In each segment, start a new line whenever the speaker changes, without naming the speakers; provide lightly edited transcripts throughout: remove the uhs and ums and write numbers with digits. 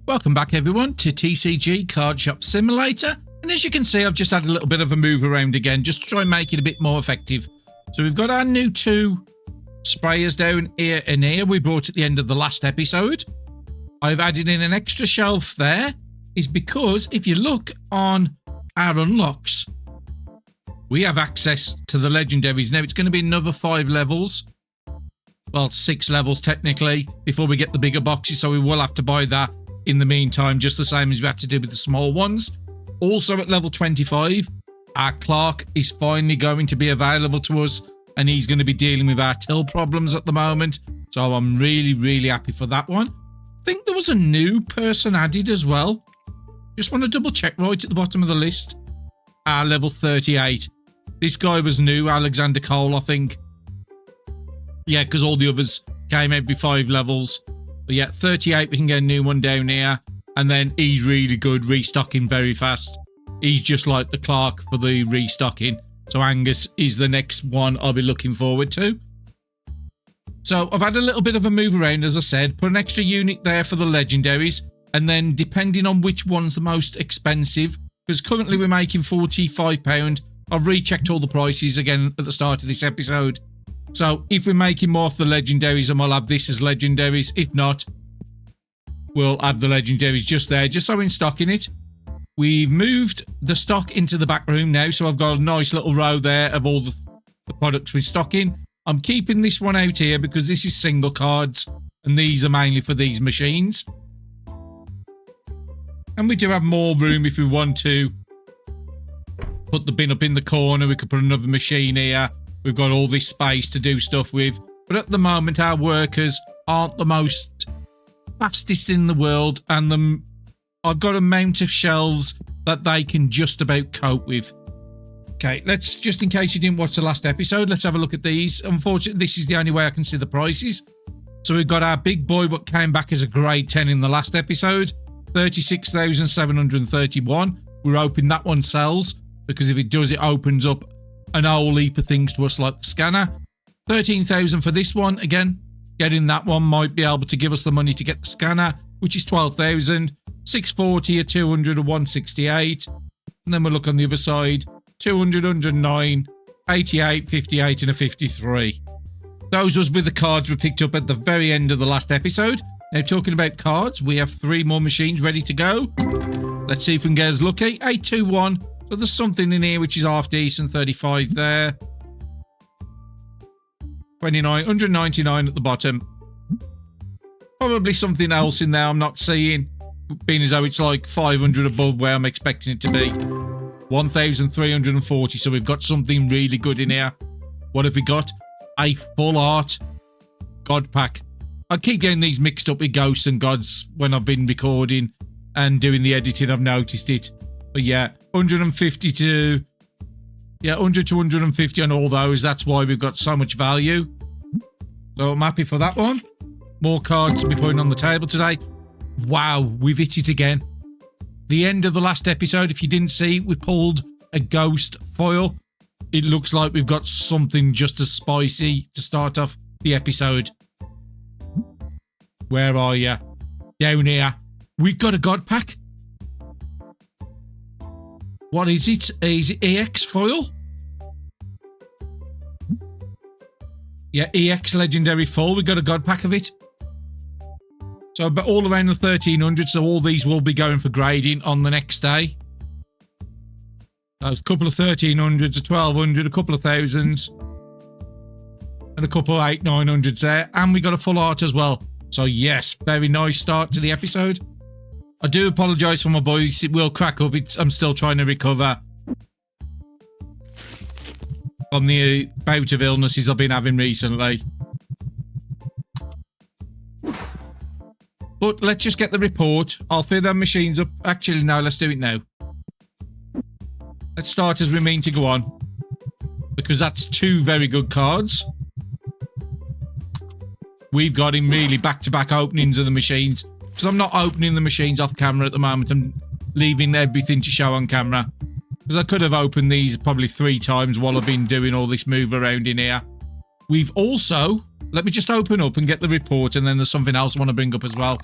Welcome back everyone to TCG Card Shop Simulator, and as you can see I've just had a little bit of a move around again just to try and make it a bit more effective. So we've got our new two sprayers down here and here we brought at the end of the last episode. I've added in an extra shelf there, is because if you look on our unlocks we have access to the legendaries. Now it's going to be another 5 levels, well 6 levels technically, before we get the bigger boxes, so we will have to buy that in the meantime, just the same as we had to do with the small ones. Also at level 25, our Clark is finally going to be available to us, and he's going to be dealing with our till problems at the moment, so I'm really happy for that one. I think there was a new person added as well. Just want to double check right at the bottom of the list. Our level 38. This guy was new, Alexander Cole, I think. Yeah, because all the others came every 5 levels. But yeah, 38, we can get a new one down here. And then he's really good, restocking very fast. He's just like the Clark for the restocking. So Angus is the next one I'll be looking forward to. So I've had a little bit of a move around, as I said. Put an extra unit there for the legendaries. And then depending on which one's the most expensive, because currently we're making £45. I've rechecked all the prices again at the start of this episode. So if we're making more of the legendaries, then we'll have this as legendaries. If not, we'll have the legendaries just there, just so we're in stock in it. We've moved the stock into the back room now, so I've got a nice little row there of all the products we're stocking. I'm keeping this one out here because this is single cards, and these are mainly for these machines. And we do have more room if we want to put the bin up in the corner. We could put another machine here. We've got all this space to do stuff with. But at the moment, our workers aren't the most fastest in the world. And I've got an amount of shelves that they can just about cope with. Okay, let's, just in case you didn't watch the last episode, let's have a look at these. Unfortunately, this is the only way I can see the prices. So we've got our big boy, what came back as a grade 10 in the last episode. 36,731. We're hoping that one sells, because if it does, it opens up an whole heap of things to us like the scanner. 13,000 for this one. Again, getting that one might be able to give us the money to get the scanner, which is 12,000. 640, a 200, a 168. And then we'll look on the other side. 200, 109, 88, 58, and a 53. Those was with the cards we picked up at the very end of the last episode. Now, talking about cards, we have 3 more machines ready to go. Let's see if we can get us lucky. 821. So there's something in here which is half decent. 35 there. 29. 199 at the bottom. Probably something else in there I'm not seeing, being as though it's like 500 above where I'm expecting it to be. 1,340. So we've got something really good in here. What have we got? A full art God pack. I keep getting these mixed up with ghosts and gods when I've been recording and doing the editing. I've noticed it. But yeah, 150 to... Yeah, 100 to 150 on all those. That's why we've got so much value. So I'm happy for that one. More cards to be putting on the table today. Wow, we've hit it again. The end of the last episode, if you didn't see, we pulled a ghost foil. It looks like we've got something just as spicy to start off the episode. Where are you? Down here. We've got a God pack. What is it? Is it EX foil? Yeah, EX legendary foil. We've got a God pack of it. So but all around the 1,300. So all these will be going for grading on the next day. So a couple of 1,300s, a 1,200, a couple of thousands, and a couple of 800-900s there. And we got a full art as well. So yes, very nice start to the episode. I do apologise for my voice. It will crack up. I'm still trying to recover from the bout of illnesses I've been having recently. But let's just get the report. I'll fill them machines up. Actually, no, let's do it now. Let's start as we mean to go on, because that's 2 very good cards. We've got him really back-to-back openings of the machines, because I'm not opening the machines off camera at the moment. I'm leaving everything to show on camera, because I could have opened these probably 3 times while I've been doing all this move around in here. We've also... Let me just open up and get the report, and then there's something else I want to bring up as well.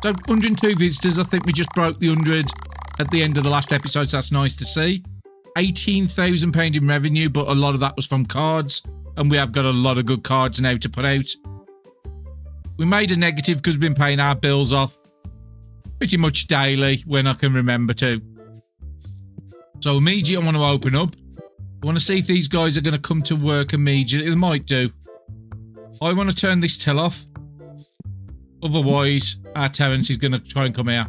So 102 visitors. I think we just broke the 100 at the end of the last episode, so that's nice to see. £18,000 in revenue, but a lot of that was from cards, and we have got a lot of good cards now to put out. We made a negative because we've been paying our bills off pretty much daily when I can remember to. So immediately I want to open up. I want to see if these guys are going to come to work immediately. They might do. I want to turn this till off. Otherwise, our Terence is going to try and come here.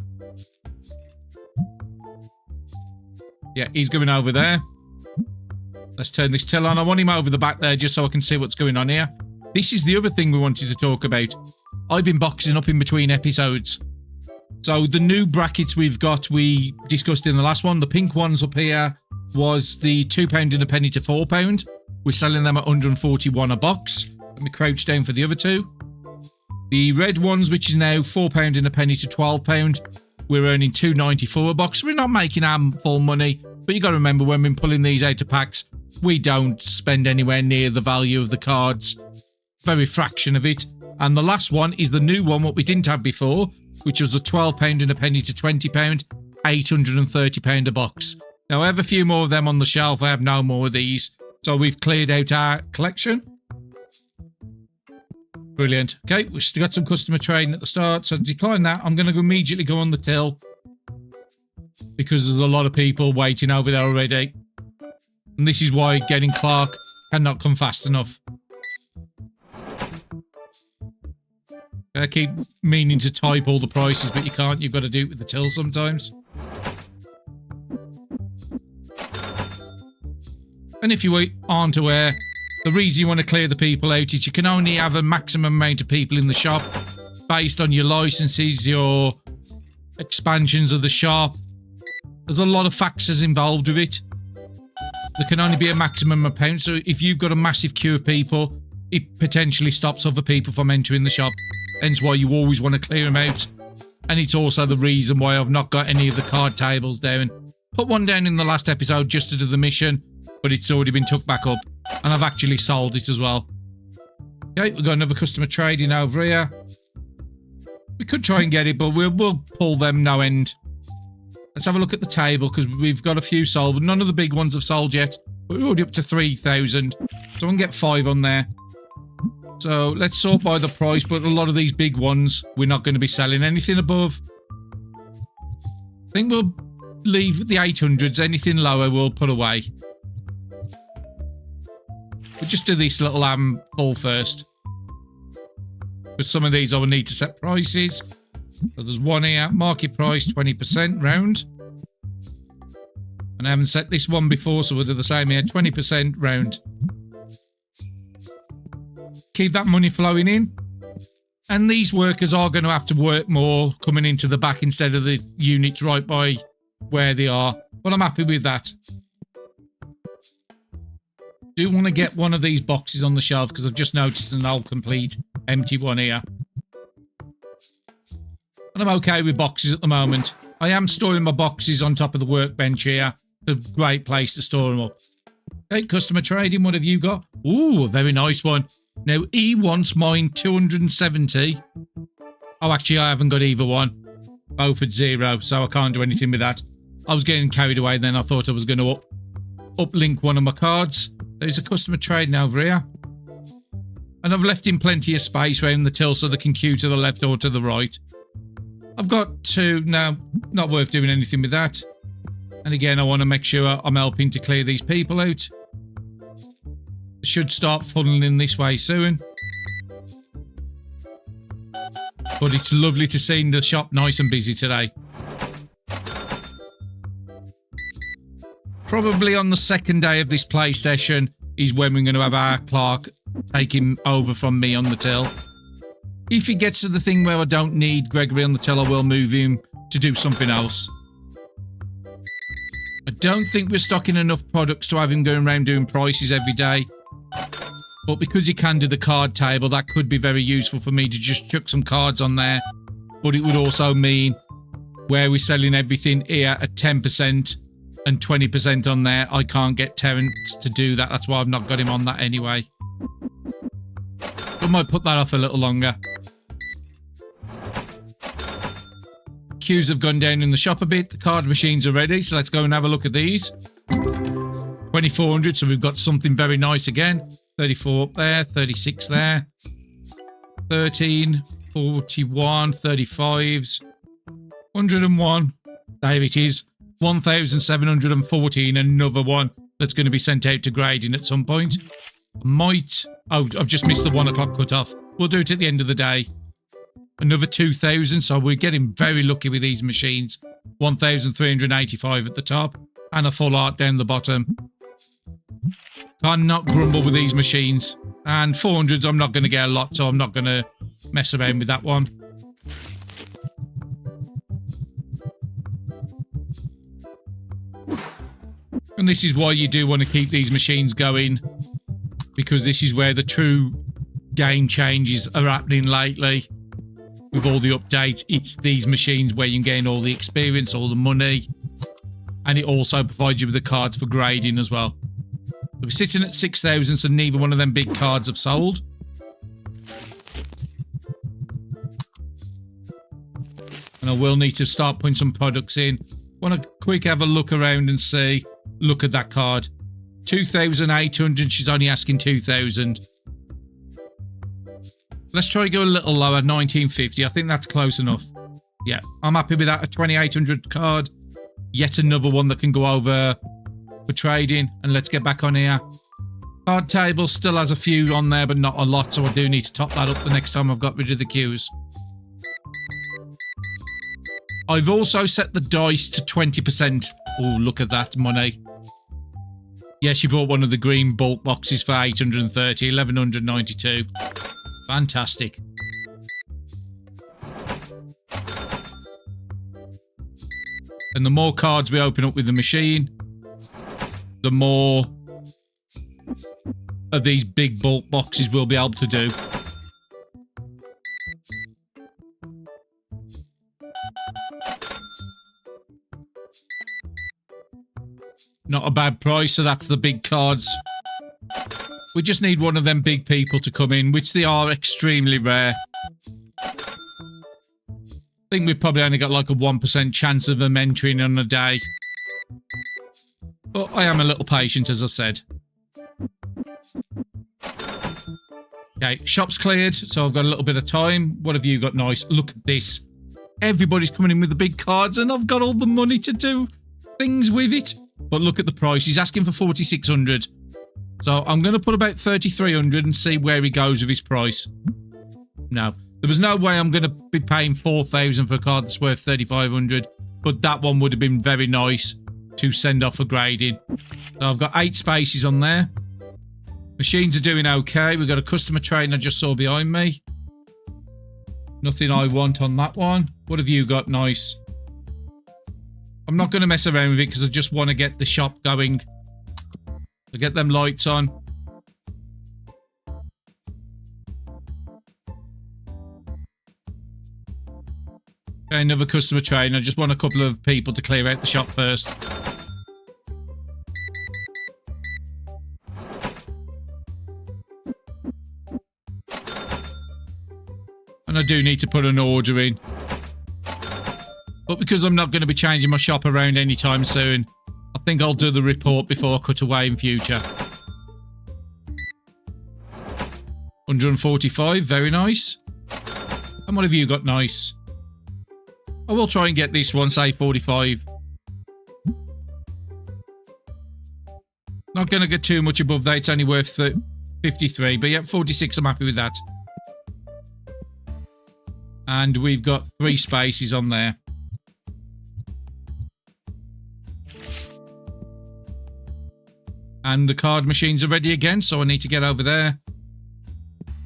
Yeah, he's going over there. Let's turn this till on. I want him over the back there just so I can see what's going on here. This is the other thing we wanted to talk about. I've been boxing up in between episodes. So the new brackets we've got, we discussed in the last one. The pink ones up here was the £2 and a penny to £4. We're selling them at 141 a box. Let me crouch down for the other two. The red ones, which is now £4 and a penny to £12, we're earning £2.94 a box. We're not making our full money, but you got to remember when we're pulling these out of packs, we don't spend anywhere near the value of the cards. Very fraction of it. And the last one is the new one, what we didn't have before, which was a £12 and a penny to £20, £830 a box. Now I have a few more of them on the shelf. I have no more of these. So we've cleared out our collection. Brilliant. Okay, we've still got some customer trading at the start. So decline that. I'm going to immediately go on the till because there's a lot of people waiting over there already. And this is why getting Clark cannot come fast enough. I keep meaning to type all the prices, but you can't. You've got to do it with the till sometimes. And if you aren't aware, the reason you want to clear the people out is you can only have a maximum amount of people in the shop based on your licenses, your expansions of the shop. There's a lot of factors involved with it. There can only be a maximum amount, so if you've got a massive queue of people, it potentially stops other people from entering the shop. Hence why you always want to clear them out. And it's also the reason why I've not got any of the card tables down. Put one down in the last episode just to do the mission, but it's already been took back up. And I've actually sold it as well. Okay, we've got another customer trading over here. We could try and get it, but we'll pull them no end. Let's have a look at the table, because we've got a few sold, but none of the big ones have sold yet. But we're already up to 3,000. So I can get 5 on there. So let's sort by the price, but a lot of these big ones, we're not going to be selling anything above. I think we'll leave the 800s. Anything lower, we'll put away. We'll just do this little ball first. With some of these, I will need to set prices. So there's one here, market price 20% round. And I haven't set this one before, so we'll do the same here, 20% round. Keep that money flowing in. And these workers are going to have to work more coming into the back instead of the units right by where they are. But I'm happy with that. Do want to get one of these boxes on the shelf because I've just noticed an old complete empty one here. And I'm okay with boxes at the moment. I am storing my boxes on top of the workbench here. It's a great place to store them up. Okay, customer trading, what have you got? Ooh, a very nice one. Now, he wants mine 270. Oh, actually, I haven't got either one. Both at 0, so I can't do anything with that. I was getting carried away then. I thought I was going to uplink one of my cards. There's a customer trading over here. And I've left him plenty of space around the till so they can queue to the left or to the right. I've got 2. No, not worth doing anything with that. And again, I want to make sure I'm helping to clear these people out. Should start funneling this way soon. But it's lovely to see the shop nice and busy today. Probably on the second day of this play session is when we're going to have our Clark take him over from me on the till. If he gets to the thing where I don't need Gregory on the till, I will move him to do something else. I don't think we're stocking enough products to have him going around doing prices every day. But because he can do the card table, that could be very useful for me to just chuck some cards on there. But it would also mean where we're selling everything here at 10% and 20% on there, I can't get Terence to do that. That's why I've not got him on that anyway. I might put that off a little longer. queues have gone down in the shop a bit. The card machines are ready, so let's go and have a look at these. 2400, so we've got something very nice again. 34 up there, 36 there. 13, 41, 35s. 101. There it is. 1714, another one that's going to be sent out to grading at some point. Oh, I've just missed the 1 o'clock cutoff. We'll do it at the end of the day. Another 2000, so we're getting very lucky with these machines. 1385 at the top, and a full art down the bottom. Cannot grumble with these machines. And 400s, I'm not going to get a lot, so I'm not going to mess around with that one. And this is why you do want to keep these machines going, because this is where the true game changes are happening lately. With all the updates, it's these machines where you can gain all the experience, all the money, and it also provides you with the cards for grading as well. We're sitting at 6,000, so neither one of them big cards have sold. And I will need to start putting some products in. Want to quick have a look around and see. Look at that card. 2,800, she's only asking 2,000. Let's try to go a little lower, 1950. I think that's close enough. Yeah, I'm happy with that. A 2,800 card. Yet another one that can go over for trading. And let's get back on here. Card table still has a few on there, but not a lot. So I do need to top that up the next time I've got rid of the queues. I've also set the dice to 20%. Oh, look at that money. Yes, she brought one of the green bulk boxes for 830, 1192. Fantastic. And the more cards we open up with the machine, the more of these big bulk boxes we'll be able to do. Not a bad price, so that's the big cards. We just need one of them big people to come in, which they are extremely rare. I think we've probably only got like a 1% chance of them entering on a day. But I am a little patient, as I've said. Okay, shop's cleared, so I've got a little bit of time. What have you got nice? Look at this. Everybody's coming in with the big cards, and I've got all the money to do things with it. But look at the price. He's asking for 4,600. So I'm going to put about 3,300 and see where he goes with his price. No. There was no way I'm going to be paying 4,000 for a card that's worth 3,500. But that one would have been very nice to send off for grading. So I've got 8 spaces on there. Machines are doing okay. We've got a customer train I just saw behind me. Nothing I want on that one. What have you got nice? I'm not going to mess around with it because I just want to get the shop going. So get them lights on. Okay, another customer train. I just want a couple of people to clear out the shop first. And I do need to put an order in. But because I'm not going to be changing my shop around anytime soon, I think I'll do the report before I cut away in future. 145, very nice. And what have you got nice? I will try and get this one, say 45. Not going to get too much above that, it's only worth 53. But yeah, 46, I'm happy with that. And we've got 3 spaces on there. And the card machines are ready again, so I need to get over there.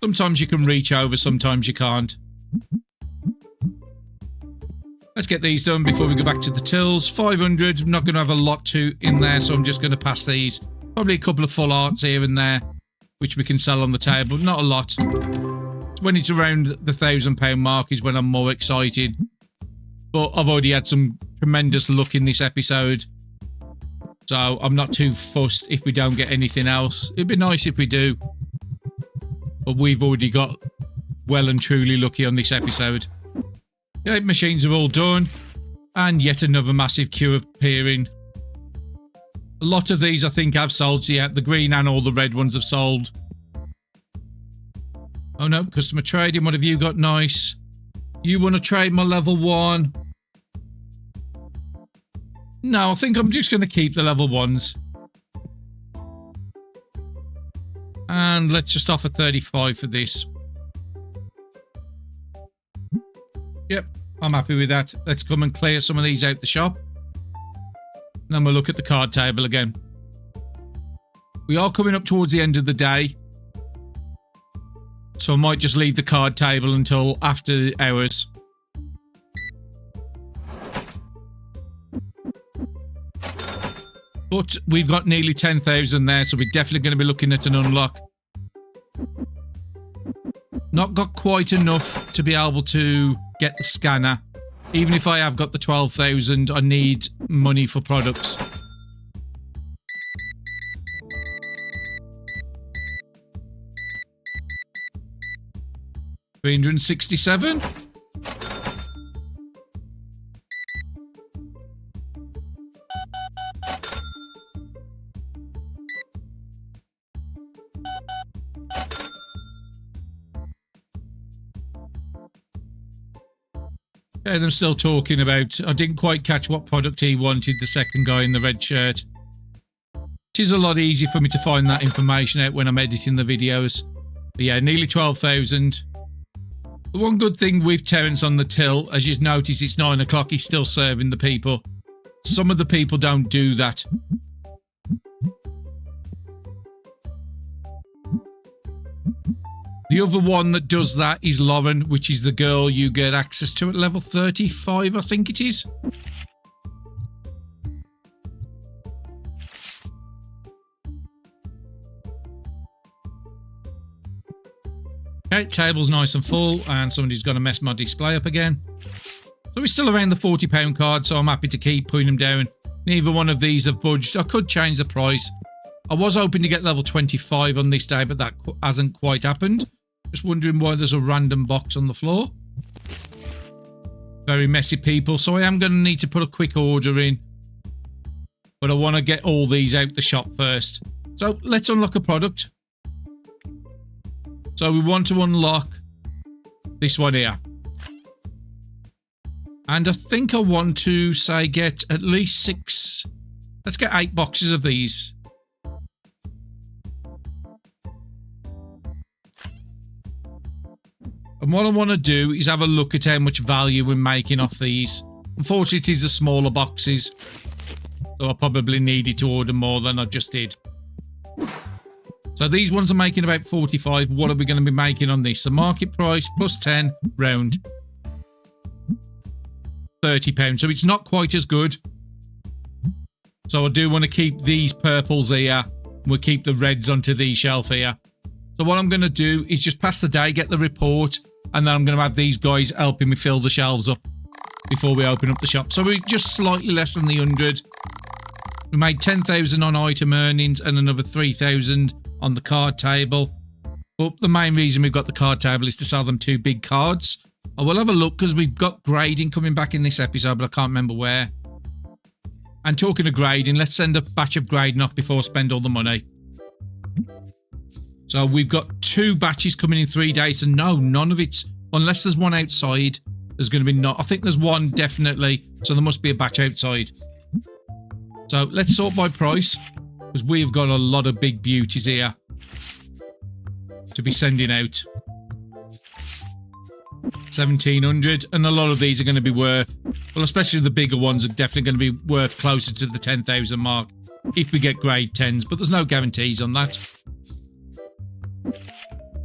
Sometimes you can reach over, sometimes you can't. Let's get these done before we go back to the tills. 500, I'm not going to have a lot in there, so I'm just going to pass these. Probably a couple of full arts here and there, which we can sell on the table. Not a lot. When it's around the £1,000 mark is when I'm more excited. But I've already had some tremendous luck in this episode. So I'm not too fussed if we don't get anything else. It'd be nice if we do. But we've already got well and truly lucky on this episode. Yeah, machines are all done. And yet another massive queue appearing. A lot of these I think have sold. So yeah, the green and all the red ones have sold. Oh no, customer trading. What have you got? Nice. You want to trade my level 1? No, I think I'm just going to keep the level 1s. And let's just offer 35 for this. Yep, I'm happy with that. Let's come and clear some of these out the shop. Then we'll look at the card table again. We are coming up towards the end of the day. So I might just leave the card table until after hours. But we've got nearly 10,000 there, so we're definitely going to be looking at an unlock. Not got quite enough to be able to get the scanner. Even if I have got the 12,000, I need money for products. $367. Yeah, I'm still talking about. I didn't quite catch what product he wanted, the second guy in the red shirt. It is a lot easier for me to find that information out when I'm editing the videos. But yeah, nearly 12,000. The one good thing with Terence on the till, as you've noticed, it's 9 o'clock, he's still serving the people. Some of the people don't do that. The other one that does that is Lauren, which is the girl you get access to at level 35, I think it is. Okay, table's nice and full, and somebody's going to mess my display up again. So we're still around the £40 card, so I'm happy to keep putting them down. Neither one of these have budged. I could change the price. I was hoping to get level 25 on this day, but that hasn't quite happened. Just wondering why there's a random box on the floor. Very messy people, so I am going to need to put a quick order in. But I want to get all these out the shop first. So let's unlock a product. So we want to unlock this one here. And I think I want to, say, get at least 6... Let's get 8 boxes of these. And what I want to do is have a look at how much value we're making off these. Unfortunately, it is the smaller boxes. So I probably needed to order more than I just did. So these ones are making about 45. What are we going to be making on this? The market price plus 10 round. £30. So it's not quite as good. So I do want to keep these purples here. We'll keep the reds onto the shelf here. So what I'm going to do is just pass the day, get the report, and then I'm going to have these guys helping me fill the shelves up before we open up the shop. So we're just slightly less than the 100. We made 10,000 on item earnings and another 3,000 on the card table. But the main reason we've got the card table is to sell them 2 big cards. I will have a look because we've got grading coming back in this episode, but I can't remember where. And talking of grading, let's send a batch of grading off before I spend all the money. So we've got 2 batches coming in 3 days, and no, none of it's, unless there's one outside, there's going to be not. I think there's one definitely, so there must be a batch outside. So let's sort by price, because we've got a lot of big beauties here to be sending out. 1,700, and a lot of these are going to be worth, well, especially the bigger ones are definitely going to be worth closer to the 10,000 mark if we get grade 10s, but there's no guarantees on that.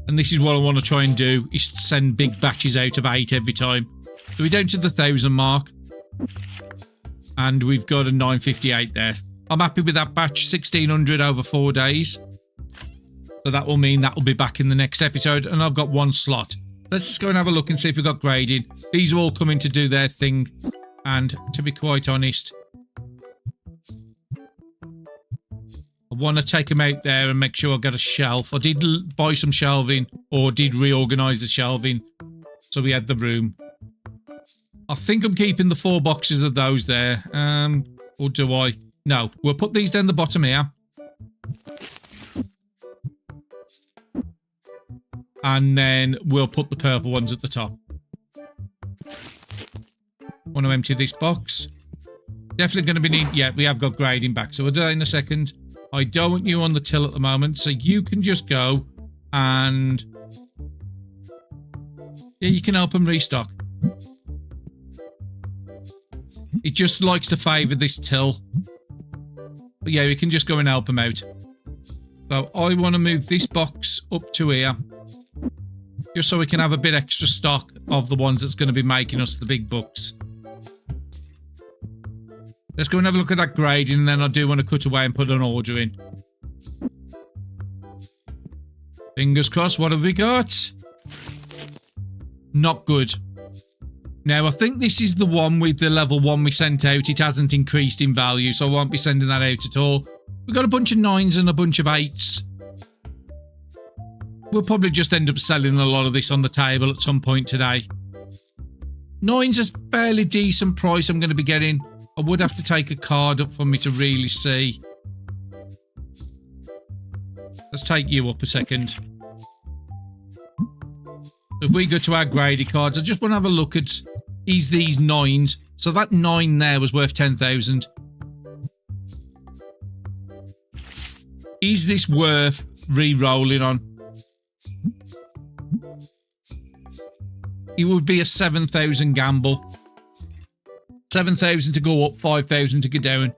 And this is what I want to try and do, is send big batches out of 8 every time. So we're down to the 1,000 mark. And we've got a 958 there. I'm happy with that batch, 1,600 over 4 days. So that will mean that will be back in the next episode. And I've got 1 slot. Let's just go and have a look and see if we've got grading. These are all coming to do their thing. And to be quite honest, I want to take them out there and make sure I got a shelf. I did buy some shelving, or did reorganise the shelving, so we had the room. I think I'm keeping the 4 boxes of those there. Or do I? No, we'll put these down the bottom here. And then we'll put the purple ones at the top. Want to empty this box. Definitely going to be needing... Yeah, we have got grading back, so we'll do that in a second. I don't want you on the till at the moment, so you can just go and... Yeah, you can help them restock. It just likes to favour this till. But yeah, we can just go and help them out. So I want to move this box up to here. Just so we can have a bit extra stock of the ones that's going to be making us the big bucks. Let's go and have a look at that grading, and then I do want to cut away and put an order in. Fingers crossed, what have we got? Not good. Now, I think this is the one with the level 1 we sent out. It hasn't increased in value, so I won't be sending that out at all. We've got a bunch of 9s and a bunch of 8s. We'll probably just end up selling a lot of this on the table at some point today. 9's a fairly decent price I'm going to be getting. I would have to take a card up for me to really see. Let's take you up a second. If we go to our graded cards, I just want to have a look at is these 9s. So that 9 there was worth 10,000. Is this worth re-rolling on? It would be a 7,000 gamble. 7,000 to go up, 5,000 to go down.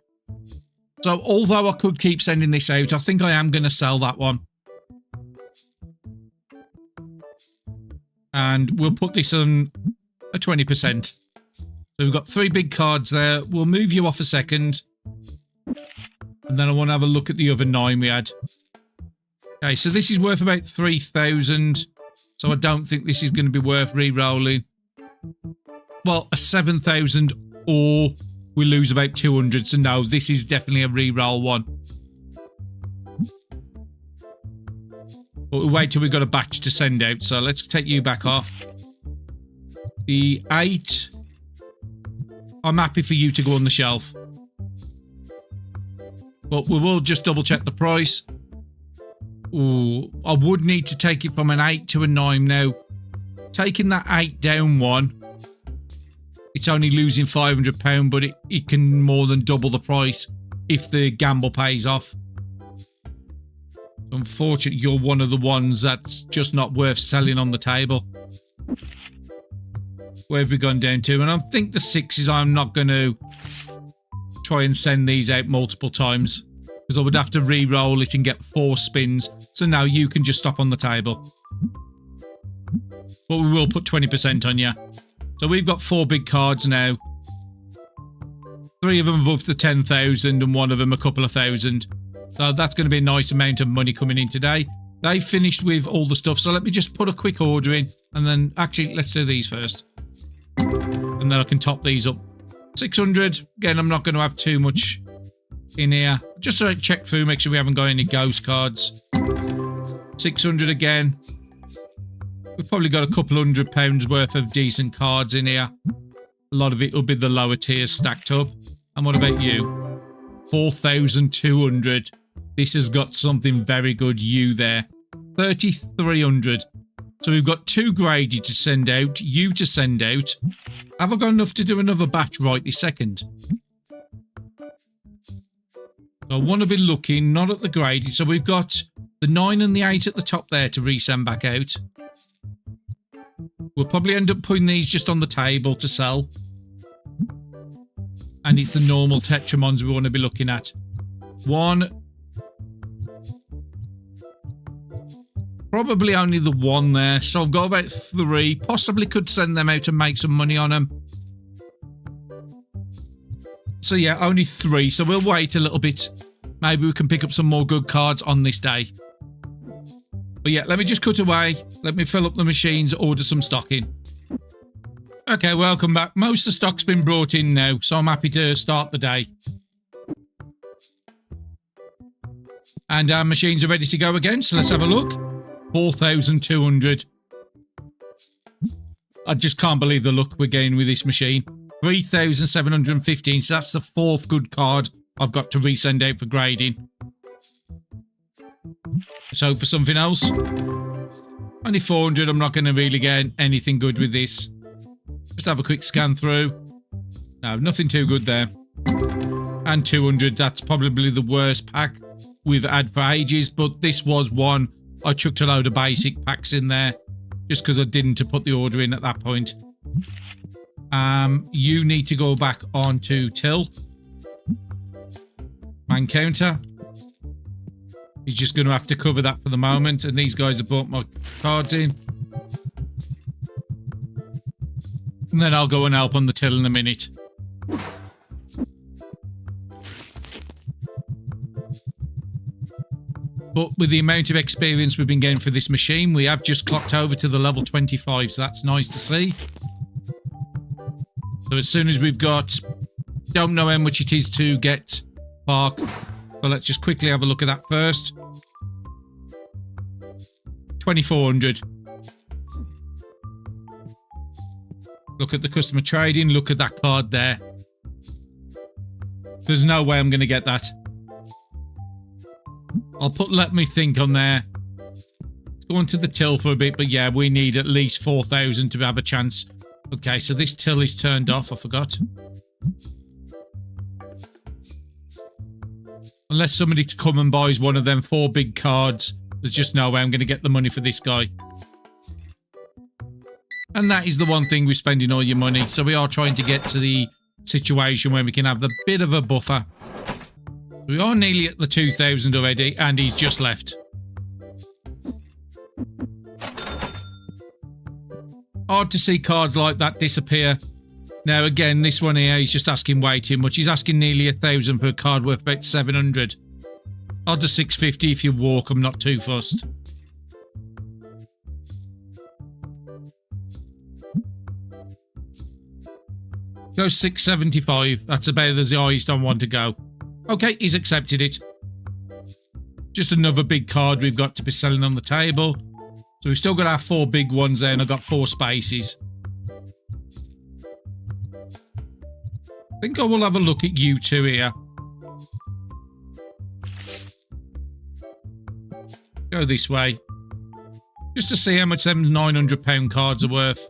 So although I could keep sending this out, I think I am going to sell that one. And we'll put this on a 20%. So we've got 3 big cards there. We'll move you off a second. And then I want to have a look at the other 9 we had. Okay, so this is worth about 3,000. So I don't think this is going to be worth re-rolling. Well, a 7,000 or we lose about 200. So no, this is definitely a re-roll one. But we'll wait till we've got a batch to send out. So let's take you back off. The 8. I'm happy for you to go on the shelf. But we will just double check the price. Ooh, I would need to take it from an 8 to a 9 now. Taking that 8 down one, it's only losing £500, but it can more than double the price if the gamble pays off. Unfortunately, you're one of the ones that's just not worth selling on the table. Where have we gone down to? And I think the 6s, I'm not going to try and send these out multiple times. Because I would have to re-roll it and get 4 spins. So now you can just stop on the table. But we will put 20% on you. So we've got 4 big cards now. 3 of them above the 10,000 and 1 of them a couple of thousand. So that's going to be a nice amount of money coming in today. They finished with all the stuff. So let me just put a quick order in. And then, actually, let's do these first. And then I can top these up. 600. Again, I'm not going to have too much in here. Just so I check through, make sure we haven't got any ghost cards. 600 again. We've probably got a couple £100 worth of decent cards in here. A lot of it will be the lower tiers stacked up. And what about you? 4,200. This has got something very good. You there. 3,300. So we've got 2 graded to send out. You to send out. Have I got enough to do another batch right this second? So I want to be looking, not at the graded. So we've got the 9 and the 8 at the top there to resend back out. We'll probably end up putting these just on the table to sell. And it's the normal Tetramons we want to be looking at. 1. Probably only the 1 there. So I've got about 3. Possibly could send them out and make some money on them. So yeah, only 3. So we'll wait a little bit. Maybe we can pick up some more good cards on this day. But yeah, let me just cut away. Let me fill up the machines, order some stock in. Okay, welcome back. Most of the stock's been brought in now, so I'm happy to start the day. And our machines are ready to go again, so let's have a look. 4,200. I just can't believe the luck we're getting with this machine. 3,715, so that's the 4th good card I've got to resend out for grading. So for something else. Only 400, I'm not going to really get anything good with this. Just have a quick scan through. No, nothing too good there. And 200, that's probably the worst pack we've had for ages, but this was one. I chucked a load of basic packs in there just because I didn't put the order in at that point. You need to go back onto till. Man counter. He's just going to have to cover that for the moment, and these guys have bought my cards in. And then I'll go and help on the till in a minute. But with the amount of experience we've been getting for this machine, we have just clocked over to the level 25, so that's nice to see. So as soon as we've got... Don't know how much it is to get Park. So let's just quickly have a look at that first. 2,400. Look at the customer trading. Look at that card there. There's no way I'm going to get that. I'll put let me think on there. Let's go into the till for a bit, but yeah, we need at least 4,000 to have a chance. Okay, so this till is turned off. I forgot. Unless somebody come and buys one of them 4 big cards, there's just no way I'm going to get the money for this guy. And that is the one thing with spending all your money. So we are trying to get to the situation where we can have a bit of a buffer. We are nearly at the 2,000 already, and he's just left. Hard to see cards like that disappear. Now, again, this one here, he's just asking way too much. He's asking nearly 1,000 for a card worth about 700. Odd to 650 if you walk. I'm not too fussed. Go 675. That's about as high as I want to go. Okay, he's accepted it. Just another big card we've got to be selling on the table. So we've still got our 4 big ones there, and I've got 4 spaces. I think I will have a look at you two here. Go this way. Just to see how much them £900 cards are worth.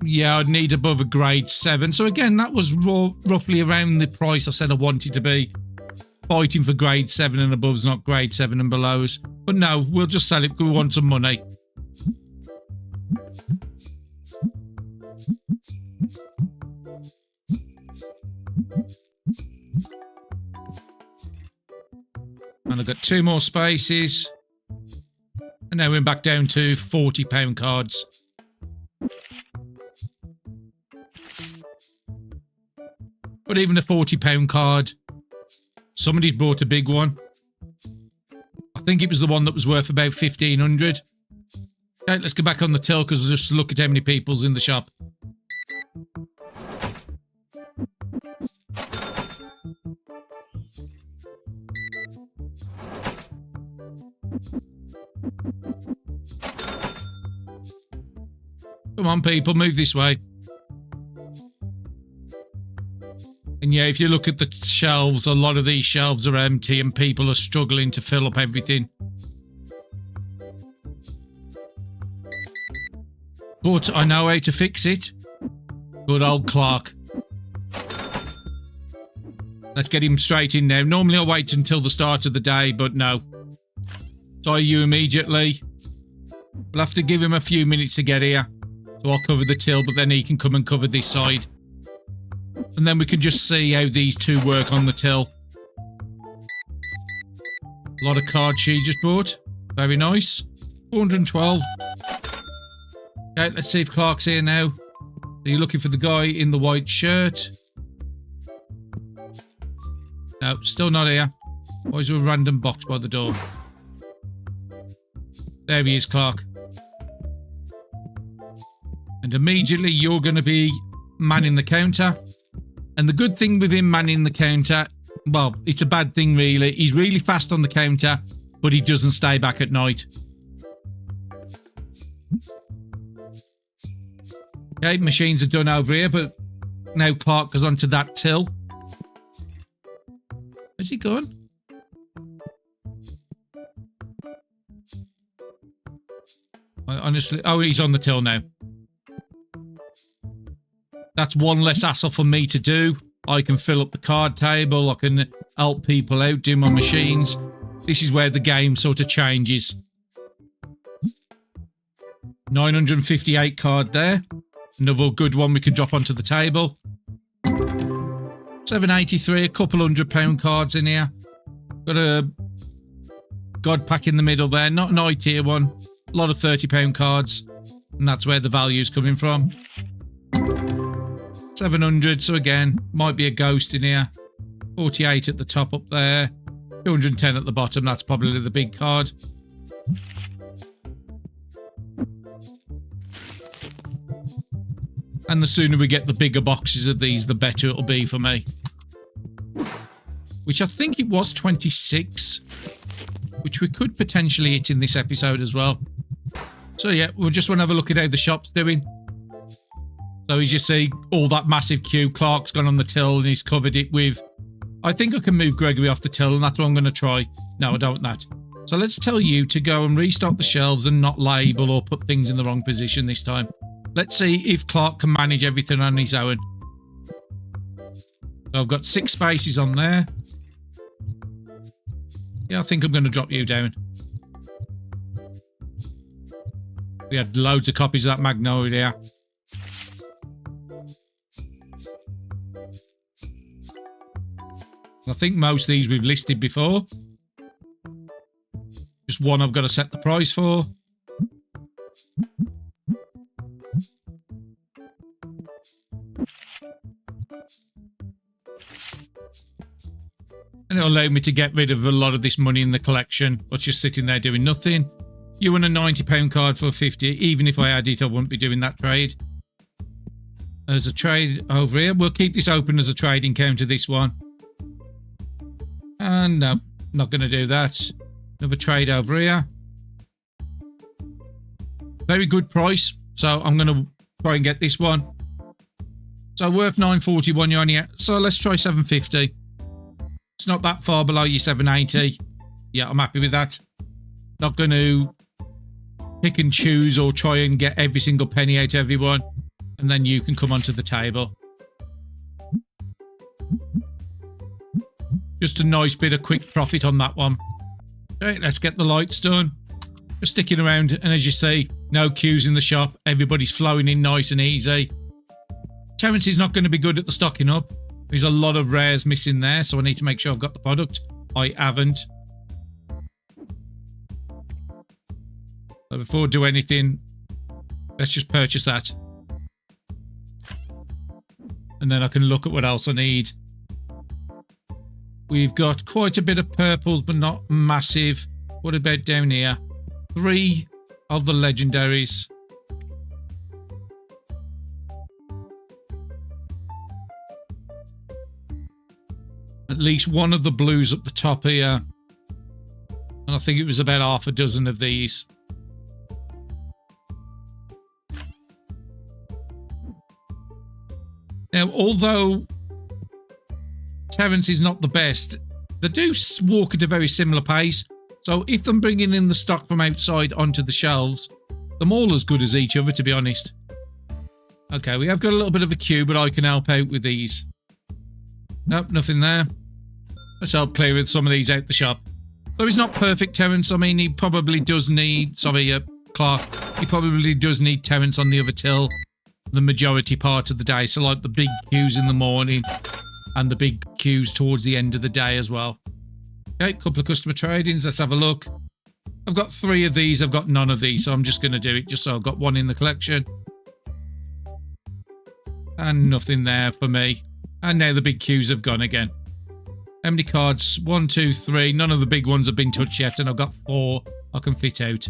Yeah, I'd need above a grade 7. So again, that was roughly around the price I said I wanted to be. Fighting for grade 7 and above's not grade 7 and below's. But no, we'll just sell it because we want some money. And I've got 2 more spaces. And now we're back down to £40 cards. But even a £40 card, somebody's bought a big one. I think it was the one that was worth about 1,500. Okay, let's go back on the till because we'll just look at how many people's in the shop. Come on, people, move this way. And yeah, if you look at the shelves, a lot of these shelves are empty and people are struggling to fill up everything. But I know how to fix it. Good old Clark. Let's get him straight in now. Normally I wait until the start of the day, but no. Tie you immediately. We'll have to give him a few minutes to get here. So I'll cover the till, but then he can come and cover this side. And then we can just see how these two work on the till. A lot of cards she just bought. Very nice. 412. Okay, let's see if Clark's here now. Are you looking for the guy in the white shirt? No, still not here. Why is there a random box by the door? There he is, Clark. And immediately you're going to be manning the counter. And the good thing with him manning the counter, well, it's a bad thing really. He's really fast on the counter, but he doesn't stay back at night. Okay, machines are done over here, but now Clark goes onto that till. Where's he gone? Honestly, oh, he's on the till now. That's one less hassle for me to do. I can fill up the card table. I can help people out, do my machines. This is where the game sort of changes. 958 card there. Another good one we can drop onto the table. 783, a couple £100 cards in here. Got a God Pack in the middle there. Not an high tier one. A lot of £30 cards. And that's where the value's coming from. 700, so again, might be a ghost in here. 48 at the top up there. 210 at the bottom, that's probably the big card. And the sooner we get the bigger boxes of these, the better it'll be for me. Which I think it was 26. Which we could potentially hit in this episode as well. So yeah, we'll just want to have a look at how the shop's doing. So as you see, all that massive queue, Clark's gone on the till and he's covered it with... I think I can move Gregory off the till and that's what I'm going to try. No, I don't want that. So let's tell you to go and restock the shelves and not label or put things in the wrong position this time. Let's see if Clark can manage everything on his own. So I've got 6 spaces on there. Yeah, I think I'm going to drop you down. We had loads of copies of that Magnolia. I think most of these we've listed before. Just one I've got to set the price for. And it'll allow me to get rid of a lot of this money in the collection. What's just sitting there doing nothing. You want a £90 card for 50. Even if I had it, I wouldn't be doing that trade. There's a trade over here. We'll keep this open as a trading counter, this one. And no, not going to do that. Another trade over here. Very good price. So I'm going to try and get this one. So worth 941 on here. So let's try 750. It's not that far below your 780. Yeah, I'm happy with that. Not going to pick and choose or try and get every single penny out of everyone. And then you can come onto the table. Just a nice bit of quick profit on that one. Okay, let's get the lights done. Just sticking around, and as you see, no queues in the shop. Everybody's flowing in nice and easy. Terence is not going to be good at the stocking up. There's a lot of rares missing there, so I need to make sure I've got the product. I haven't. So before I do anything, let's just purchase that. And then I can look at what else I need. We've got quite a bit of purples, but not massive. What about down here? 3 of the legendaries. At least one of the blues up the top here. And I think it was about half a dozen of these. Now, although Terence is not the best, they do walk at a very similar pace. So if I'm bringing in the stock from outside onto the shelves, they're all as good as each other, to be honest. Okay, we have got a little bit of a queue, but I can help out with these. Nope, nothing there. Let's help clear some of these out the shop. So he's not perfect, Terence. I mean, he probably does need... Sorry, Clark. He probably does need Terence on the other till the majority part of the day. So like the big queues in the morning and the big queues towards the end of the day as well. Okay, couple of customer tradings. Let's have a look. I've got 3 of these. I've got none of these. So I'm just going to do it just so I've got one in the collection. And nothing there for me. And now the big queues have gone again. How many cards? 1, 2, 3. None of the big ones have been touched yet. And I've got 4 I can fit out.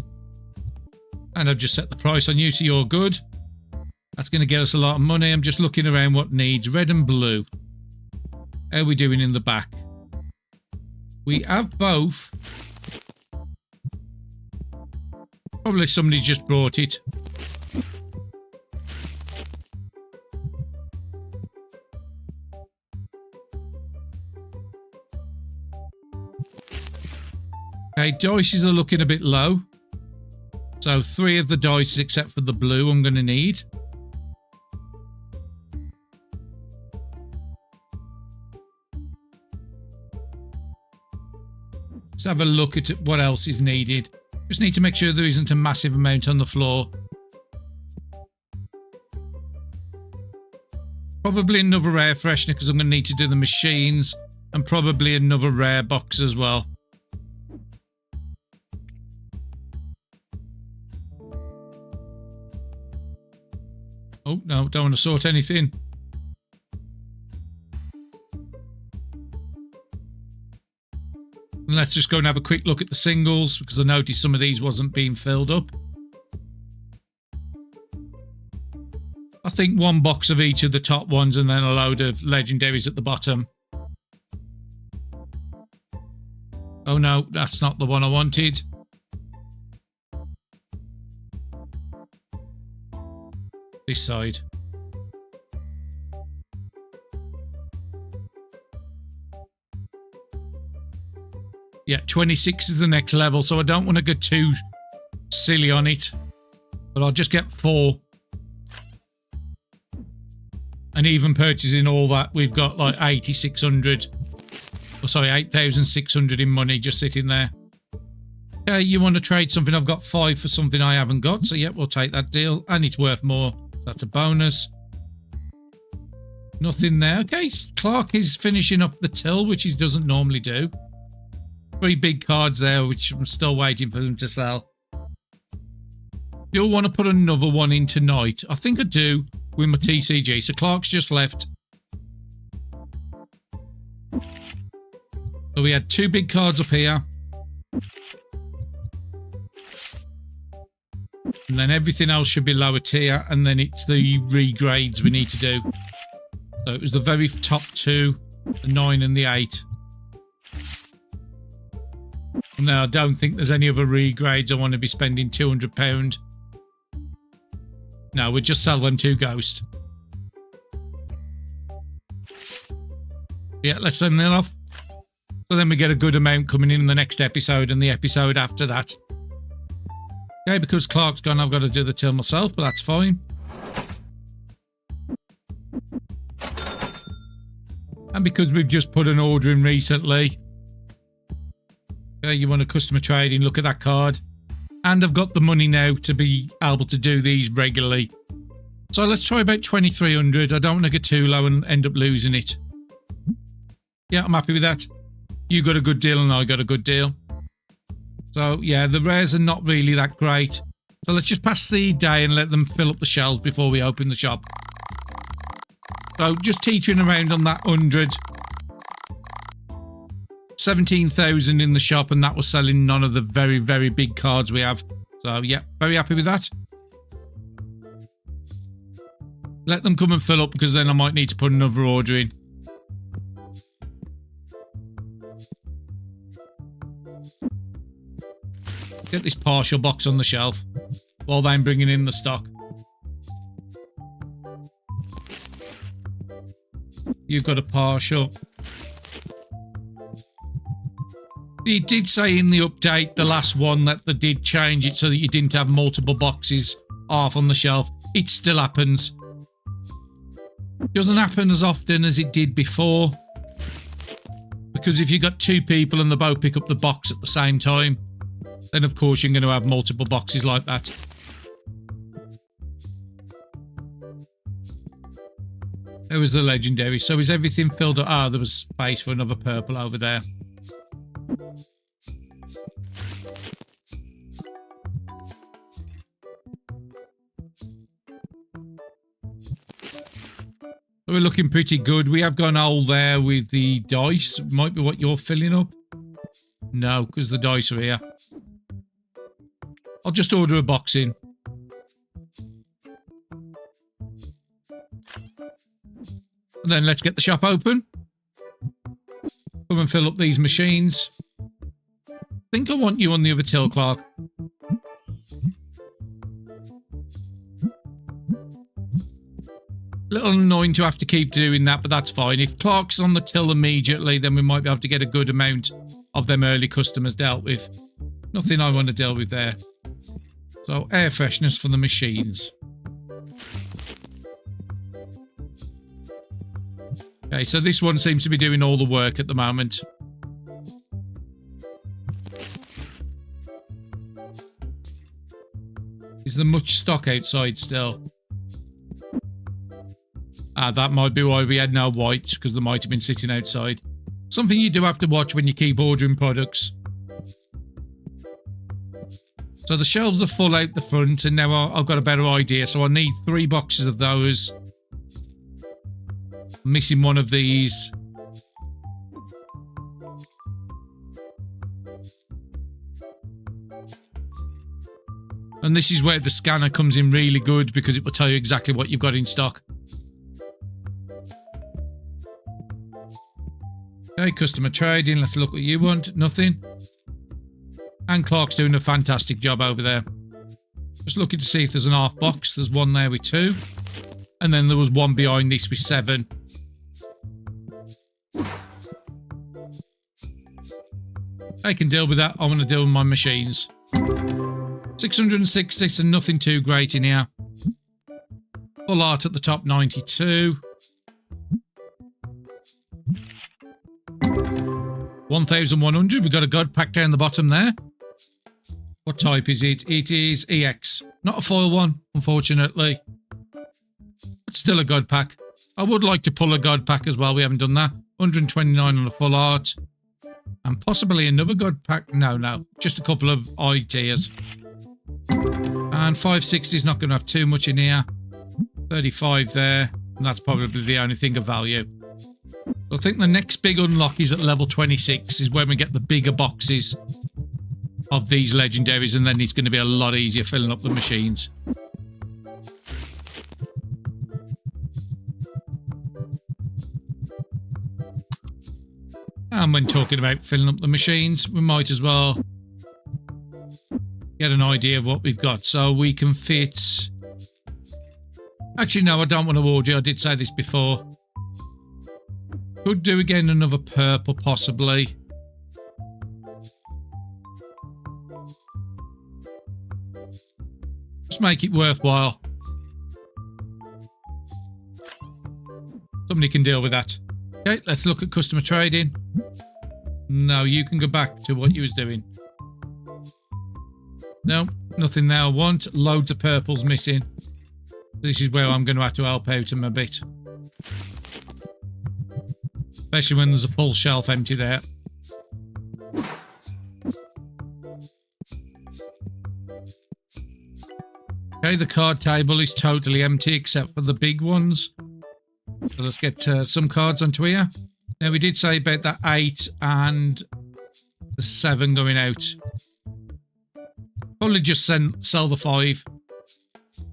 And I've just set the price on you, so you're good. That's going to get us a lot of money. I'm just looking around what needs. Red and blue. How are we doing in the back? We have both. Probably somebody just brought it. Okay, dices are looking a bit low. So 3 of the dice, except for the blue, I'm going to need. Let's have a look at what else is needed. Just need to make sure there isn't a massive amount on the floor. Probably another air freshener because I'm going to need to do the machines. And probably another rare box as well. Oh, no, don't want to sort anything. And let's just go and have a quick look at the singles because I noticed some of these wasn't being filled up. I think 1 box of each of the top ones and then a load of legendaries at the bottom. Oh no, that's not the one I wanted. This side. Yeah, 26 is the next level, so I don't want to go too silly on it. But I'll just get 4. And even purchasing all that, we've got like 8,600. Oh, sorry, 8,600 in money just sitting there. Okay, you want to trade something? I've got 5 for something I haven't got. So, yeah, we'll take that deal. And it's worth more. That's a bonus. Nothing there. Okay, Clark is finishing up the till, which he doesn't normally do. 3 big cards there, which I'm still waiting for them to sell. You'll want to put another one in tonight. I think I do with my TCG. So Clark's just left. So we had 2 big cards up here. And then everything else should be lower tier. And then it's the regrades we need to do. So it was the very top 2, the 9 and the 8. And now I don't think there's any other regrades I want to be spending £200. No, we'll just sell them to Ghost. Yeah, let's send them off. So then we get a good amount coming in the next episode and the episode after that. Okay, because Clark's gone, I've got to do the till myself, but that's fine. And because we've just put an order in recently. Okay, you want a customer trading, look at that card. And I've got the money now to be able to do these regularly. So let's try about 2,300. I don't want to get too low and end up losing it. Yeah, I'm happy with that. You got a good deal and I got a good deal. So, yeah, the rares are not really that great. So let's just pass the day and let them fill up the shelves before we open the shop. So, just teetering around on that 100. 17,000 in the shop, and that was selling none of the very, very big cards we have. So, yeah, very happy with that. Let them come and fill up, because then I might need to put another order in. Get this partial box on the shelf while I'm bringing in the stock. You've got a partial. It did say in the update, the last one, that they did change it so that you didn't have multiple boxes half on the shelf. It still happens. It doesn't happen as often as it did before. Because if you've got 2 people and they both pick up the box at the same time, then of course you're going to have multiple boxes like that. There was the legendary. So is everything filled up? Ah, there was space for another purple over there. We're looking pretty good. We have gone old there with the dice. Might be what you're filling up. No, because the dice are here. I'll just order a box in. And then let's get the shop open. Come and fill up these machines. I think I want you on the other till, Clark. A little annoying to have to keep doing that, but that's fine. If Clark's on the till immediately, then we might be able to get a good amount of them early customers dealt with. Nothing I want to deal with there. So air freshness for the machines. Okay, so this one seems to be doing all the work at the moment. Is there much stock outside still? Ah, that might be why we had no white, because they might have been sitting outside. Something you do have to watch when you keep ordering products. So the shelves are full out the front, and now I've got a better idea. So I need 3 boxes of those. I'm missing one of these. And this is where the scanner comes in really good, because it will tell you exactly what you've got in stock. Okay, customer trading. Let's look what you want. Nothing. And Clark's doing a fantastic job over there. Just looking to see if there's an half box. There's one there with 2. And then there was one behind this with 7. I can deal with that. I want to deal with my machines. 660, so nothing too great in here. Full art at the top, 92. 1,100. We've got a god pack down the bottom there. What type is it? It is EX. Not a foil one, unfortunately. But still a god pack. I would like to pull a god pack as well. We haven't done that. 129 on the full art. And possibly another god pack. No. Just a couple of ideas. And 560 is not going to have too much in here. 35 there. And that's probably the only thing of value. So I think the next big unlock is at level 26. Is when we get the bigger boxes of these legendaries. And then it's going to be a lot easier filling up the machines. And when talking about filling up the machines, we might as well get an idea of what we've got. So we can fit... Actually, no, I don't want to order. I did say this before. Could do again another purple, possibly. Just make it worthwhile. Somebody can deal with that. Okay, let's look at customer trading. No, you can go back to what you was doing. No, nothing there I want. Loads of purples missing. This is where I'm going to have to help out him a bit. Especially when there's a full shelf empty there. Okay, the card table is totally empty except for the big ones. So let's get some cards onto here. Now we did say about that 8 and the 7 going out. Probably just sell the 5.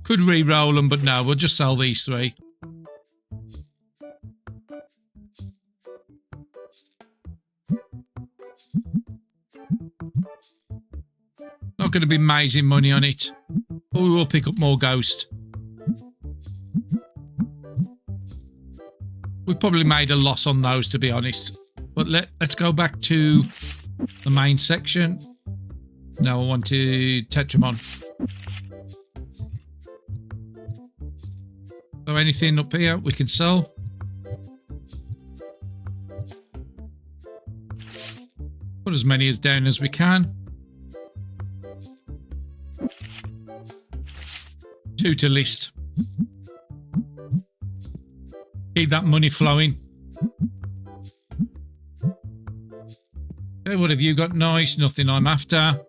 Could re-roll them, but no, we'll just sell these 3. Not going to be amazing money on it, but we will pick up more Ghost. We've probably made a loss on those, to be honest. But let's go back to the main section. Now I want to Tetramon. So anything up here we can sell. Put as many as down as we can. 2 to list. Keep that money flowing. Okay, what have you got? Nice, nothing I'm after.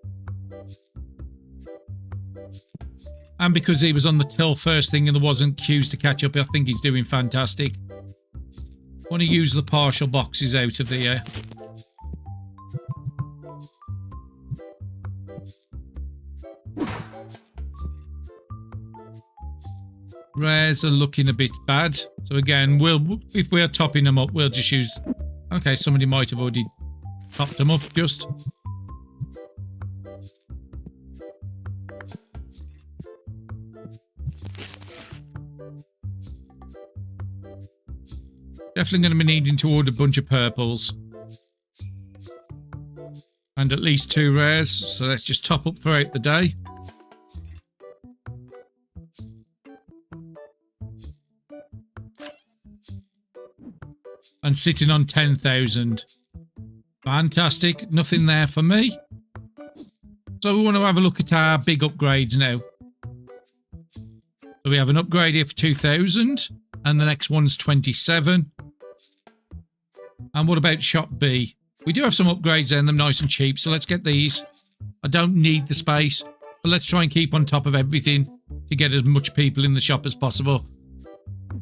And because he was on the till first thing and there wasn't queues to catch up, I think he's doing fantastic. Want to use the partial boxes out of the rares are looking a bit bad. So again, if we're topping them up, we'll just use... Okay, somebody might have already topped them up just. Definitely going to be needing to order a bunch of purples. And at least 2 rares. So let's just top up throughout the day. And sitting on 10,000. Fantastic. Nothing there for me. So we want to have a look at our big upgrades now. So we have an upgrade here for 2,000. And the next one's 27. And what about shop B? We do have some upgrades in them, nice and cheap. So let's get these. I don't need the space. But let's try and keep on top of everything to get as much people in the shop as possible.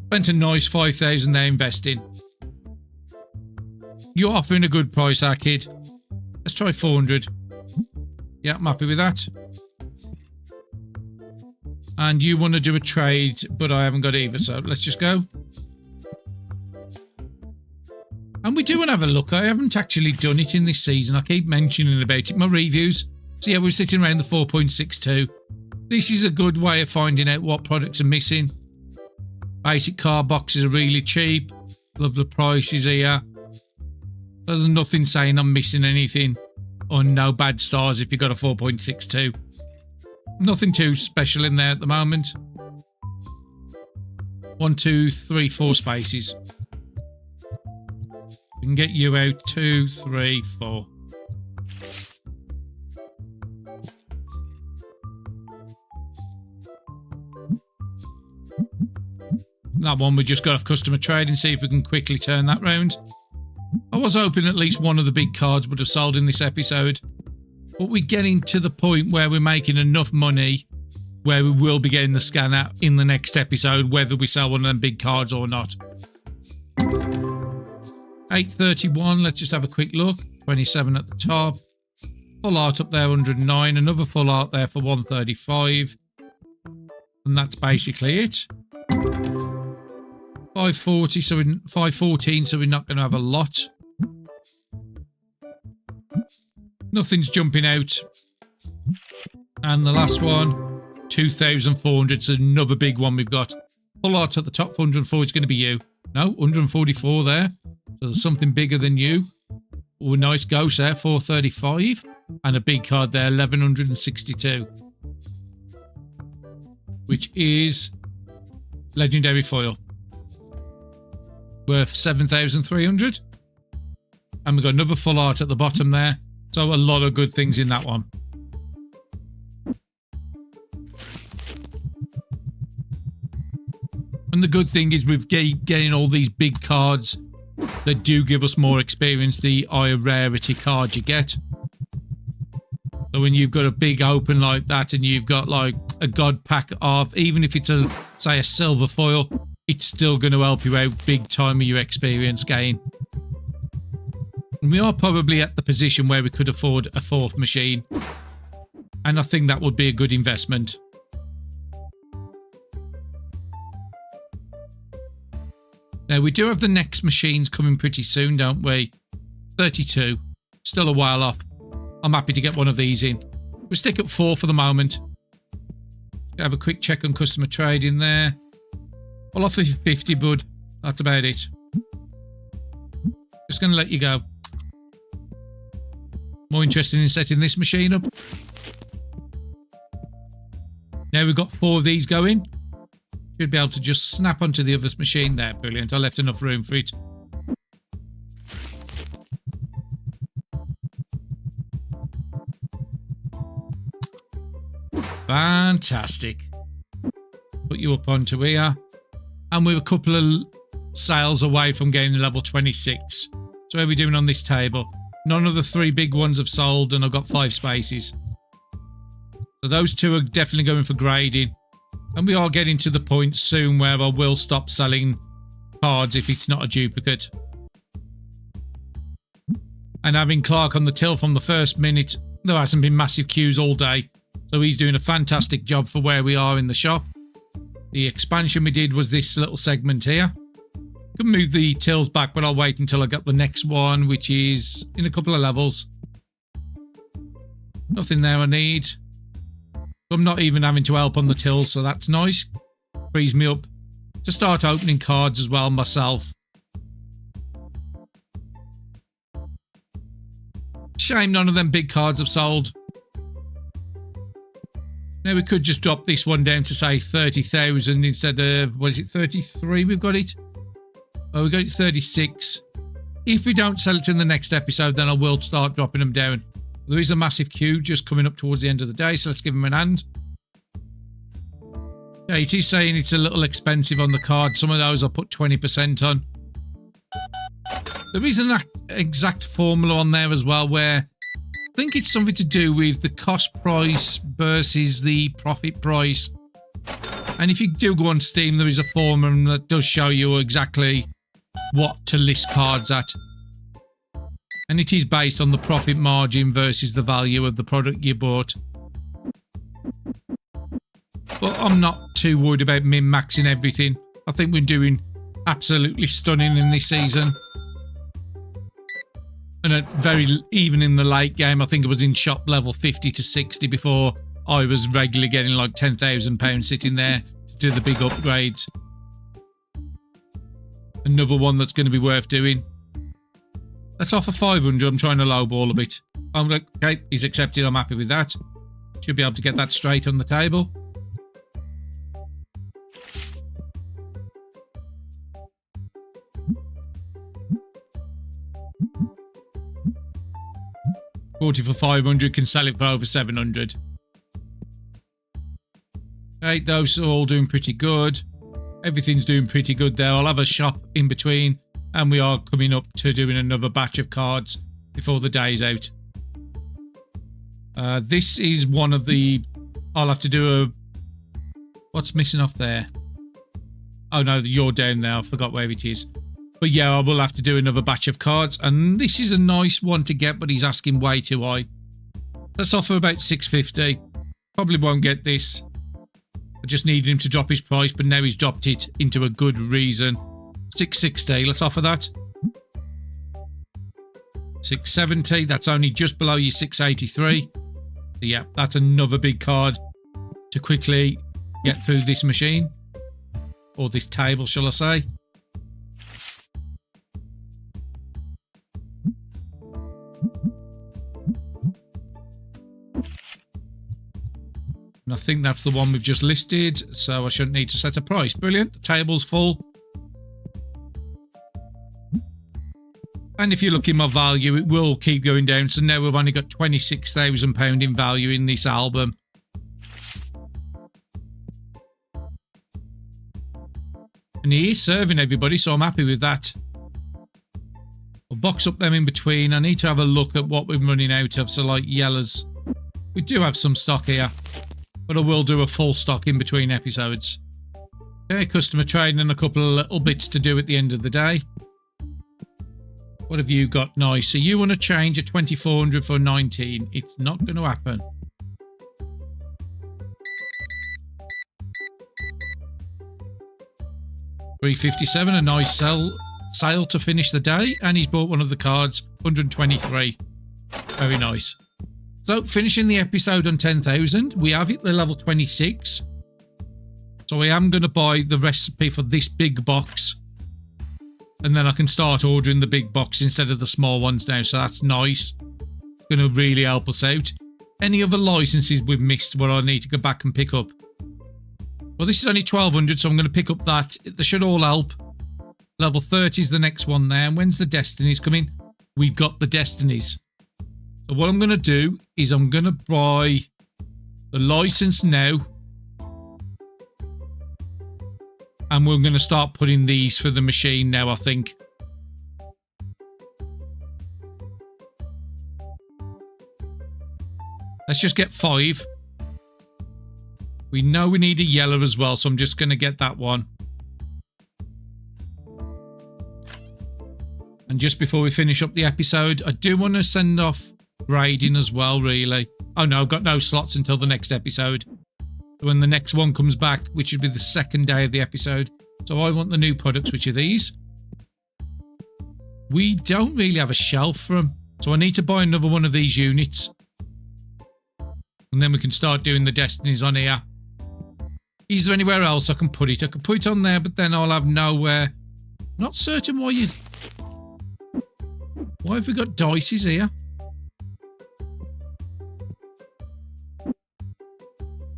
Spent a nice 5,000 there investing. You're offering a good price, our kid. Let's try 400. Yeah, I'm happy with that. And you want to do a trade, but I haven't got either, so let's just go. And we do want to have a look. I haven't actually done it in this season. I keep mentioning about it in my reviews. So yeah, we're sitting around the 4.62. This is a good way of finding out what products are missing. Basic card boxes are really cheap. Love the prices here. There's nothing saying I'm missing anything. Or no bad stars if you've got a 4.62. Nothing too special in there at the moment. 1, 2, 3, 4 spaces. We can get you out. 2, 3, 4. That one we just got off customer trade and see if we can quickly turn that round. I was hoping at least one of the big cards would have sold in this episode. But we're getting to the point where we're making enough money where we will be getting the scan out in the next episode, whether we sell one of them big cards or not. 831, let's just have a quick look. 27 at the top. Full art up there, 109. Another full art there for 135. And that's basically it. 540, so 514, so we're not going to have a lot. Nothing's jumping out. And the last one, 2,400, so another big one we've got. Full art at the top, 104 is going to be you. No, 144 there. So there's something bigger than you. Oh, nice ghost there, 435. And a big card there, 1,162. Which is legendary foil. Worth 7,300. And we've got another full art at the bottom there. So a lot of good things in that one. And the good thing is with getting all these big cards that do give us more experience, the higher rarity card you get. So when you've got a big open like that and you've got like a god pack of, even if it's a, say, a silver foil, it's still going to help you out big time with your experience gain. And we are probably at the position where we could afford a 4th machine. And I think that would be a good investment. Now, we do have the next machines coming pretty soon, don't we? 32. Still a while off. I'm happy to get one of these in. We'll stick at 4 for the moment. Have a quick check on customer trade in there. I'll offer you 50, bud. That's about it. Just going to let you go. More interested in setting this machine up. Now we've got 4 of these going. Should be able to just snap onto the other machine there. Brilliant. I left enough room for it. Fantastic. Put you up onto here. And we're a couple of sales away from getting level 26. So how are we doing on this table? None of the 3 big ones have sold and I've got 5 spaces. So those 2 are definitely going for grading. And we are getting to the point soon where I will stop selling cards if it's not a duplicate. And having Clark on the till from the first minute, there hasn't been massive queues all day. So he's doing a fantastic job for where we are in the shop. The expansion we did was this little segment here. Could move the tills back, but I'll wait until I got the next one, which is in a couple of levels. Nothing there I need. I'm not even having to help on the till, so that's nice. Frees me up to start opening cards as well myself. Shame none of them big cards have sold. Now we could just drop this one down to say 30,000 instead of, what is it, 33 we've got it? Oh, we got it 36. If we don't sell it in the next episode, then I will start dropping them down. There is a massive queue just coming up towards the end of the day, so let's give them an hand. Yeah, it is saying it's a little expensive on the card. Some of those I'll put 20% on. There is an exact formula on there as well where I think it's something to do with the cost price versus the profit price. And if you do go on Steam, there is a formula that does show you exactly what to list cards at. And it is based on the profit margin versus the value of the product you bought. But I'm not too worried about min-maxing everything. I think we're doing absolutely stunning in this season. And even in the late game, I think it was in shop level 50 to 60 before I was regularly getting like £10,000 sitting there to do the big upgrades. Another one that's going to be worth doing. Let's offer 500. I'm trying to lowball a bit. I'm like, okay, he's accepted. I'm happy with that. Should be able to get that straight on the table. $40 for 500, can sell it for over 700. Okay, those are all doing pretty good. Everything's doing pretty good there. I'll have a shop in between, and we are coming up to doing another batch of cards before the day's out. This is one of the... I'll have to do a... What's missing off there? Oh no, you're down there. I forgot where it is. But yeah, I will have to do another batch of cards. And this is a nice one to get, but he's asking way too high. Let's offer about 650. Probably won't get this. I just needed him to drop his price, but now he's dropped it into a good reason. 660, let's offer that. 670, that's only just below your 683. So yeah, that's another big card to quickly get through this machine. Or this table, shall I say. And I think that's the one we've just listed, so I shouldn't need to set a price. Brilliant. The table's full. And if you look in my value, it will keep going down. So now we've only got £26,000 in value in this album. And he is serving everybody, so I'm happy with that. I'll box up them in between. I need to have a look at what we're running out of. So like yellows. We do have some stock here. But I will do a full stock in between episodes. Okay, customer trading and a couple of little bits to do at the end of the day. What have you got? Nice. So you want to change a 2400 for 19. It's not going to happen. $357, a nice sale to finish the day. And he's bought one of the cards, 123. Very nice. So, finishing the episode on 10,000, we have it to level 26. So, I am going to buy the recipe for this big box. And then I can start ordering the big box instead of the small ones now. So, that's nice. Going to really help us out. Any other licenses we've missed where I need to go back and pick up? Well, this is only 1,200, so I'm going to pick up that. They should all help. Level 30 is the next one there. And when's the Destinies coming? We've got the Destinies. So what I'm going to do is I'm going to buy the license now. And we're going to start putting these for the machine now, I think. Let's just get 5. We know we need a yellow as well, so I'm just going to get that one. And just before we finish up the episode, I do want to send off grading as well, really. Oh no, I've got no slots until the next episode. When the next one comes back, which would be the second day of the episode. So I want the new products, which are these. We don't really have a shelf for them. So I need to buy another one of these units. And then we can start doing the Destinies on here. Is there anywhere else I can put it? I can put it on there, but then I'll have nowhere. Not certain why you... Why have we got dices here?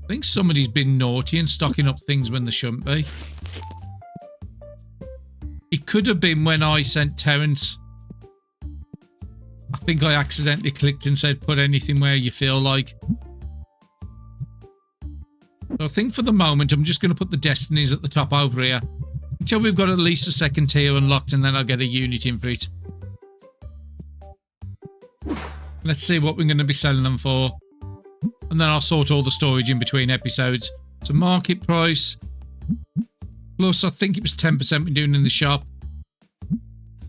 I think somebody's been naughty and stocking up things when they shouldn't be. It could have been when I sent Terence. I think I accidentally clicked and said put anything where you feel like. So I think for the moment I'm just going to put the destinies at the top over here until we've got at least a second tier unlocked, and then I'll get a unit in for it. Let's see what we're going to be selling them for, and then I'll sort all the storage in between episodes. So market price plus I think it was 10% we're doing in the shop.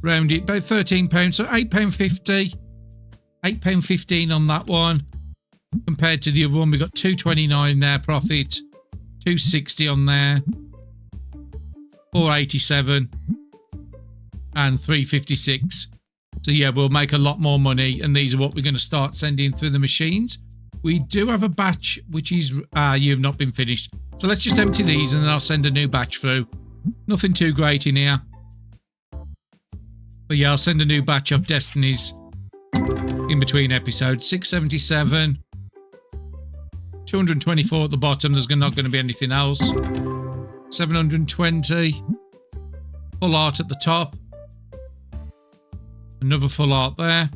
Round it about £13, so £8.50. £8.15 on that one. Compared to the other one, we got $2.29 there profit, $2.60 on there, $4.87 and $3.56. So yeah, we'll make a lot more money, and these are what we're going to start sending through the machines. We do have a batch which is you've not been finished, so let's just empty these and then I'll send a new batch through. Nothing too great in here, but yeah, I'll send a new batch of destinies in between episodes. 677, 224 at the bottom. There's not going to be anything else. 720, full art at the top. Another full art there.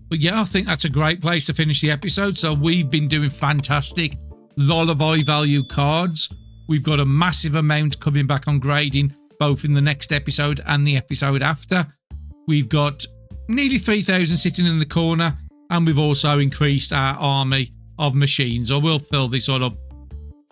But yeah, I think that's a great place to finish the episode. So we've been doing fantastic. Lot of high value cards. We've got a massive amount coming back on grading, both in the next episode and the episode after. We've got nearly 3,000 sitting in the corner, and we've also increased our army of machines. I will fill this all up.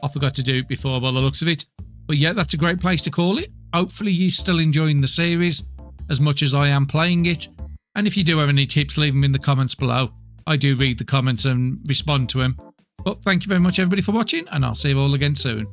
I forgot to do it before by the looks of it. But yeah, that's a great place to call it. Hopefully you're still enjoying the series as much as I am playing it. And if you do have any tips, leave them in the comments below. I do read the comments and respond to them. But thank you very much everybody for watching, and I'll see you all again soon.